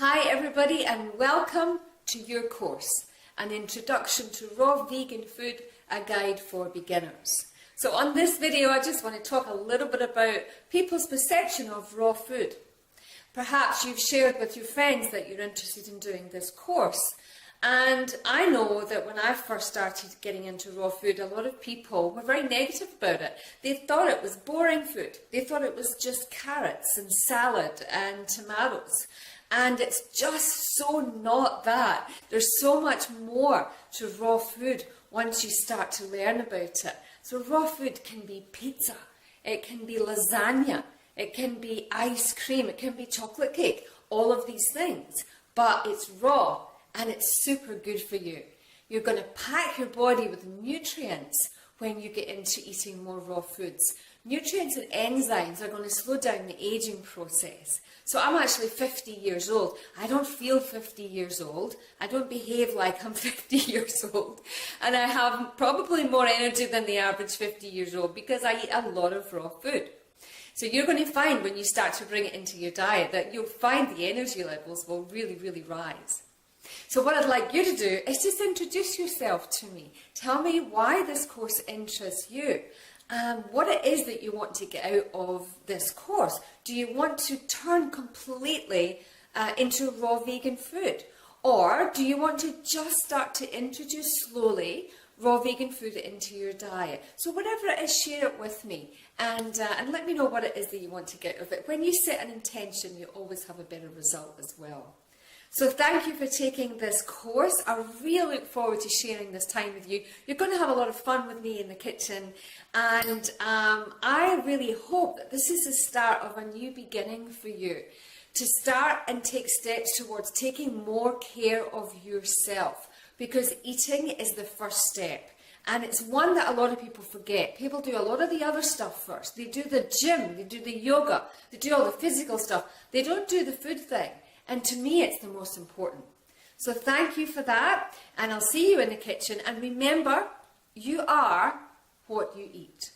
Hi everybody and welcome to your course, an introduction to raw vegan food, a guide for beginners. So on this video I just want to talk a little bit about people's perception of raw food. Perhaps you've shared with your friends that you're interested in doing this course. And I know that when I first started getting into raw food, a lot of people were very negative about it. They thought it was boring food. They thought it was just carrots and salad and tomatoes. And it's just so not that. There's so much more to raw food once you start to learn about it. So raw food can be pizza, it can be lasagna, it can be ice cream, it can be chocolate cake, all of these things. But it's raw. And it's super good for you. You're going to pack your body with nutrients when you get into eating more raw foods. Nutrients and enzymes are going to slow down the aging process. So I'm actually 50 years old. I don't feel 50 years old. I don't behave like I'm 50 years old. And I have probably more energy than the average 50 years old because I eat a lot of raw food. So you're going to find when you start to bring it into your diet that you'll find the energy levels will really, really rise. So what I'd like you to do is just introduce yourself to me. Tell me why this course interests you and what it is that you want to get out of this course. Do you want to turn completely into raw vegan food? Or do you want to just start to introduce slowly raw vegan food into your diet? So whatever it is, share it with me and let me know what it is that you want to get out of it. When you set an intention, you always have a better result as well. So thank you for taking this course. I really look forward to sharing this time with you. You're going to have a lot of fun with me in the kitchen, and I really hope that this is the start of a new beginning for you, to start and take steps towards taking more care of yourself, because eating is the first step. And it's one that a lot of people forget. People do a lot of the other stuff first. They do the gym, they do the yoga, they do all the physical stuff. They don't do the food thing. And to me, it's the most important. So thank you for that. And I'll see you in the kitchen. And remember, you are what you eat.